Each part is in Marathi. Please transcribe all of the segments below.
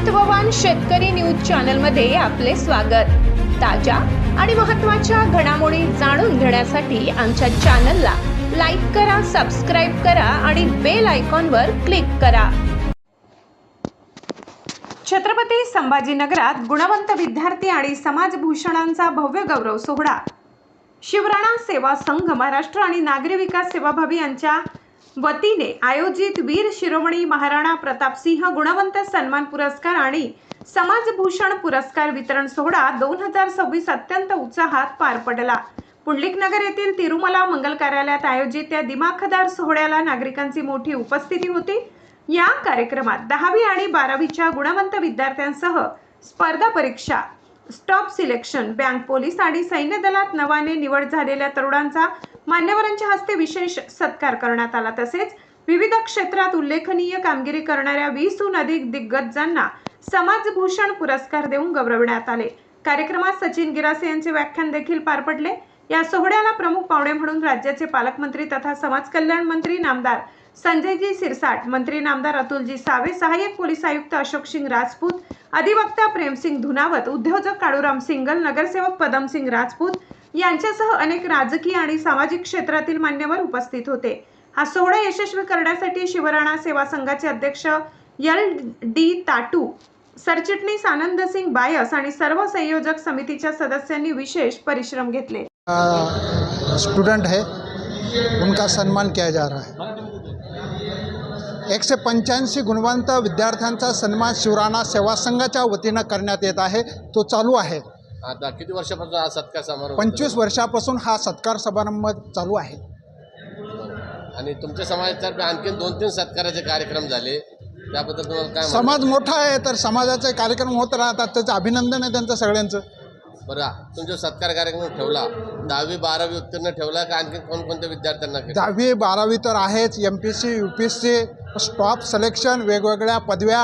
महत्त्ववान शेतकरी न्यूज चॅनल मध्ये आपले स्वागत। ताजा आणि महत्त्वाच्या घडामोडी जाणून घेण्यासाठी आमच्या चॅनलला लाईक करा, सबस्क्राइब करा आणि बेल आयकॉनवर क्लिक करा। छत्रपती संभाजीनगरात गुणवंत विद्यार्थी आणि समाजभूषणांचा भव्य गौरव सोहळा। शिवराणा सेवा संघ महाराष्ट्र आणि नागरी विकास सेवाभावी यांच्या वतीने आयोजित वीर शिरोमणी महाराणा प्रतापसिंह गुणवंत सन्मान पुरस्कार आणि समाजभूषण पुरस्कार वितरण सोहळा 2026 अत्यंत उत्साहात पार पडला। पुंडलिकनगर येथील तिरुमला मंगल कार्यालयात आयोजित या दिमाखदार सोहळ्याला नागरिकांची मोठी उपस्थिती होती। या कार्यक्रमात 10वी आणि 12वीच्या गुणवंत विद्यार्थ्यांसह स्पर्धा परीक्षा, स्टॉप सिलेक्शन, बँक, पोलीस आणि सैन्य दलात नवाने निवड झालेल्या तरुणांचा मान्यवरांच्या हस्ते विशेष सत्कार करण्यात आला। तसेच विविध क्षेत्रात उल्लेखनीय कामगिरी करणाऱ्या 20हून अधिक दिग्गजांना समाजभूषण पुरस्कार देऊन गौरविण्यात आले। कार्यक्रमात सचिन गिरासे यांचे व्याख्यान देखील पार पडले। या सोहळ्याला प्रमुख पाहुणे म्हणून राज्याचे पालकमंत्री तथा समाज कल्याण मंत्री नामदार संजयजी सिरसाट, मंत्री नामदार अतुलजी सावे, सहाय्यक पोलीस आयुक्त अशोक सिंग राजपूत, अधिवक्ता प्रेमसिंग धुनावत, उद्योजक काळूराम सिंगल, नगरसेवक पदमसिंग राजपूत यांच्यासह अनेक राजकीय आणि सामाजिक क्षेत्रातील मान्यवर उपस्थित होते। हा सोहळा यशस्वी करण्यासाठी शिवराणा सेवा संघाचे अध्यक्ष LD ताटू, सरचिटणीस आनंद सिंग बायस आणि सर्व संयोजक समितीच्या सदस्यांनी विशेष परिश्रम घेतले। स्टूडेंट है, उनका सम्मान किया जा रहा है। 185 गुणवंत विद्यार्थ्यांचा सन्मान शिवराणा सेवा संघाच्या वतीनं करण्यात येत आहे। तो चालू आहे। आता किती वर्षापासून हा सत्कार समारंभ? 25 वर्षापासून हा सत्कार समारंभ चालू आहे। आणि तुमच्या समाजातर्फे आणखी 2-3 सत्काराचे कार्यक्रम झाले, त्याबद्दल तुम्हाला काय? समाज मोठा आहे तर समाजाचे कार्यक्रम होत राहतात, त्याचं अभिनंदन आहे त्यांचं सगळ्यांचं। बरं, तुमचा सत्कार कार्यक्रम ठेवला, 10वी 12वी उत्तीर्ण ठेवला का आणखी कोणकोणत्या विद्यार्थ्यांना? 10वी 12वी तर आहेच, MPC UPSC, स्टॉप सिलेक्शन, वेगवेगळ्या पदव्या,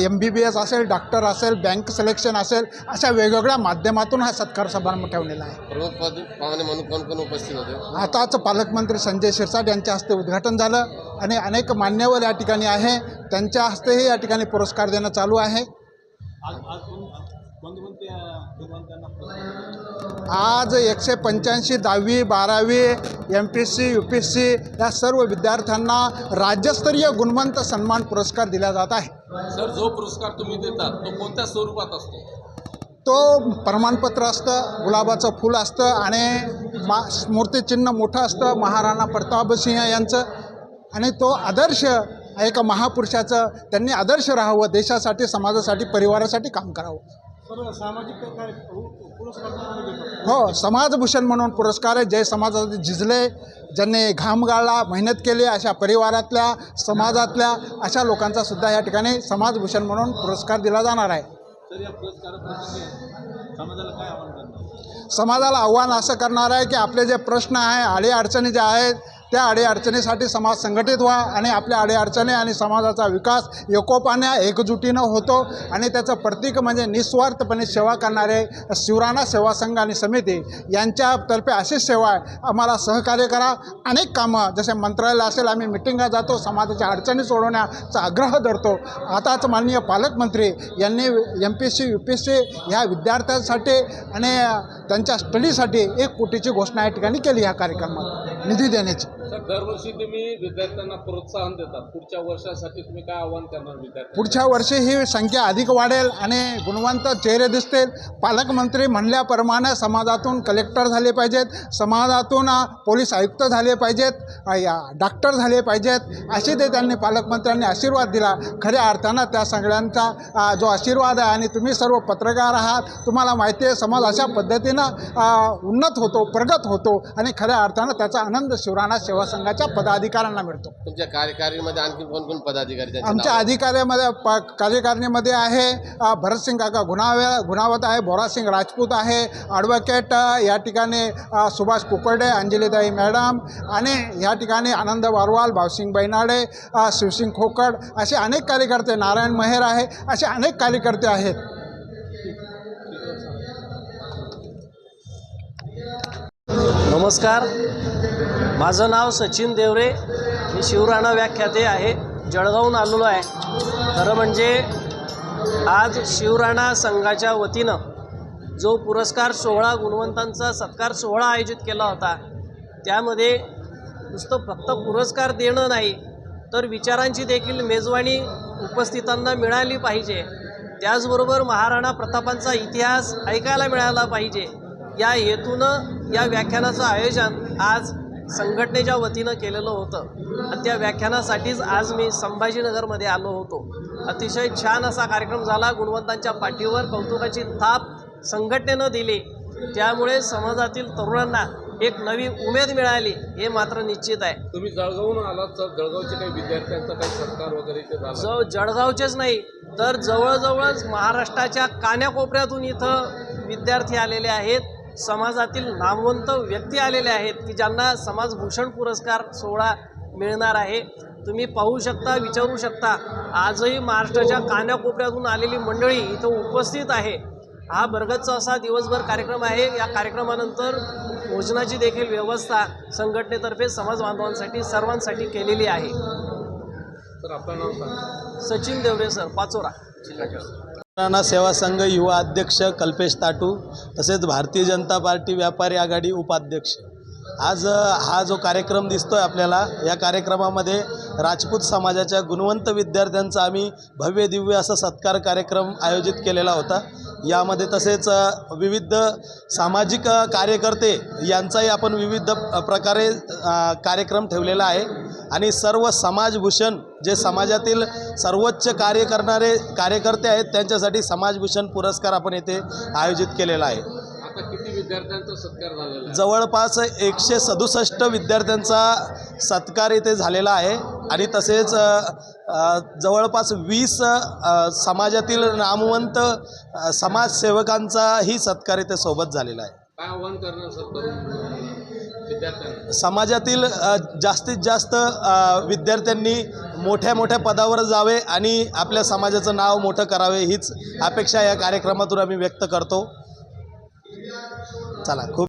MBBS असेल, डॉक्टर असेल, बँक सिलेक्शन असेल, अशा वेगवेगळ्या माध्यमातून हा सत्कार समारंभ ठेवलेला आहे। प्रमुख पाहुणे म्हणून कोण कोण उपस्थित होते? आताच पालकमंत्री संजय सिरसाट यांच्या हस्ते उद्घाटन झालं आणि अनेक मान्यवर या ठिकाणी आहे, त्यांच्या हस्तेही या ठिकाणी पुरस्कार देणं चालू आहे। आज 185 10वी 12वी MPC UPSC या सर्व विद्यार्थ्यांना राज्यस्तरीय गुणवंत सन्मान पुरस्कार दिला जात आहे। सर, जो पुरस्कार तुम्ही देतात तो कोणत्या स्वरूपात असतो? तो प्रमाणपत्र असतं, गुलाबाचं फूल असतं आणि स्मृतिचिन्ह मोठं असतं महाराणा प्रतापसिंह यांचं। आणि तो आदर्श एक महापुरुषाचं, त्यांनी आदर्श राहावं, देशासाठी, समाजासाठी, परिवारासाठी काम करावं। सामाजिक हो, समाजभूषण म्हणून पुरस्कार आहे। जे समाजात झिजले, ज्यांनी घाम गाळला, मेहनत केली, अशा परिवारातल्या, समाजातल्या अशा लोकांचा सुद्धा या ठिकाणी समाजभूषण म्हणून पुरस्कार दिला जाणार आहे। समाजाला आव्हान असं करणार आहे की आपले जे प्रश्न आहे, अडीअडचणी ज्या आहेत, त्या अडीअडचणीसाठी समाज संघटित व्हा आणि आपल्या अडीअडचणी आणि समाजाचा विकास एकोपाने एकजुटीनं होतो। आणि त्याचं प्रतीक म्हणजे निस्वार्थपणे सेवा करणारे शिवराणा सेवा संघ आणि समिती यांच्यातर्फे अशीच सेवा आहे। आम्हाला सहकार्य करा। अनेक कामं, जसे मंत्रालय असेल, आम्ही मिटिंगा जातो, समाजाच्या अडचणी सोडवण्याचा आग्रह धरतो। आताच माननीय पालकमंत्री यांनी MPC UPSC ह्या विद्यार्थ्यांसाठी आणि त्यांच्या स्टडीसाठी 1 कोटीची घोषणा या ठिकाणी केली ह्या कार्यक्रमात निधी देण्याची। दरवर्षी तुम्ही विद्यार्थ्यांना प्रोत्साहन देतात, पुढच्या वर्षासाठी तुम्ही काय आव्हान करणार विद्यार्थ्यांना? पुढच्या वर्षी ही संख्या अधिक वाढेल आणि गुणवंत चेहरे दिसतील। पालकमंत्री म्हणल्याप्रमाणे समाजातून कलेक्टर झाले पाहिजेत, समाजातून पोलीस आयुक्त झाले पाहिजेत, डॉक्टर झाले पाहिजेत, असे ते त्यांनी पालकमंत्र्यांनी आशीर्वाद दिला। खऱ्या अर्थानं त्या सगळ्यांचा जो आशीर्वाद आहे, आणि तुम्ही सर्व पत्रकार आहात, तुम्हाला माहिती आहे समाज अशा पद्धतीनं उन्नत होतो, प्रगत होतो आणि खऱ्या अर्थानं त्याचा आनंद शिवराणा सेवा संघाच्या पदाधिकाऱ्यांना मिळतो। तुमच्या कार्यकारिणीमध्ये आणखी कोण कोण पदाधिकारी? आमच्या कार्यकारिणीमध्ये आहे भरतसिंग काका गुणावत आहे, बोरासिंग राजपूत आहे, ॲडव्होकेट या ठिकाणी सुभाष कुकडे, अंजलीताई मॅडम, आणि या ठिकाणी आनंद वारवाल, भावसिंग बैनाडे, शिवसिंग खोकड, असे अनेक कार्यकर्ते, नारायण मेहर आहे, असे अनेक कार्यकर्ते आहेत। नमस्कार, माझं नाव सचिन देवरे, मी शिवराणा व्याख्याते आहे, जळगावहून आलेलो आहे। खरं म्हणजे आज शिवराणा संघाच्या वतीनं जो पुरस्कार सोहळा, गुणवंतांचा सत्कार सोहळा आयोजित केला होता, त्यामध्ये नुसतं फक्त पुरस्कार देणं नाही तर विचारांची देखील मेजवानी उपस्थितांना मिळाली पाहिजे. त्याचबरोबर महाराणा प्रतापांचा इतिहास ऐकायला मिळाला पाहिजे. या हेतूनं या व्याख्यानाचं आयोजन आज संघटनेच्या वतीनं केलेलं होतं आणि त्या व्याख्यानासाठीच आज मी संभाजीनगरमध्ये आलो होतो. अतिशय छान असा कार्यक्रम झाला. गुणवंतांच्या पाठीवर कौतुकाची थाप संघटनेनं दिली. त्यामुळे समाजातील तरुणांना एक नवी उमेद मिळाली हे मात्र निश्चित आहे. तुम्ही जळगावहून आलात, तर जळगावचे काही विद्यार्थ्यांचा काही सत्कार वगैरे इथे झाला? जळगावचेच नाही तर जवळजवळच महाराष्ट्राच्या कान्याकोपऱ्यातून इथं विद्यार्थी आलेले आहेत. समाजातील नामवंत व्यक्ती आलेले आहेत की ज्यांना समाजभूषण पुरस्कार सोहळा मिळणार आहे. तुम्ही पाहू शकता, विचारू शकता, आजही महाराष्ट्राच्या कान्याकोपऱ्यातून आलेली मंडळी इथं उपस्थित आहे. हा बरगतचा असा दिवसभर कार्यक्रम आहे. या कार्यक्रमानंतर भोजनाची देखील व्यवस्था संघटनेतर्फे समाज बांधवांसाठी सर्वांसाठी केलेली आहे. तर आपलं नाव सांगा. सचिन देवरे सर, पाचोरा. शिवराणा सेवा संघ युवा अध्यक्ष कल्पेश ताटू, तसेच भारतीय जनता पार्टी व्यापारी आघाडी उपाध्यक्ष. आज हा जो कार्यक्रम दिसतोय आपल्याला, या कार्यक्रमामध्ये राजपूत समाजाच्या गुणवंत विद्यार्थ्यांचा आम्ही भव्य दिव्य असा सत्कार कार्यक्रम आयोजित केलेला होता. यामध्ये तसेच विविध सामाजिक कार्यकर्ते यांचाही आपण विविध प्रकारे कार्यक्रम ठेवलेला आहे आणि सर्व समाजभूषण जे समाजातील सर्वोच्च कार्य करणारे कार्यकर्ते आहेत त्यांच्यासाठी समाजभूषण पुरस्कार आपण येथे आयोजित केलेला आहे. आता किती विद्यार्थ्यांचा सत्कार झालेला आहे? जवळपास 167 विद्यार्थ्यांचा सत्कार इथे झालेला आहे आणि तसेच जवळपास 20 समाजातील नामवंत समाजसेवकांचाही सत्कार इथे सोबत झालेला आहे. काय आव्हान करणार सर तरुण विद्यार्थ्यांना? समाजातील जास्तीत जास्त विद्यार्थ्यांनी मोठ्या मोठ्या पदावर जावे आणि आपल्या समाजाचं नाव मोठं करावे हीच अपेक्षा या कार्यक्रमातून आम्ही व्यक्त करतो. चला, खूप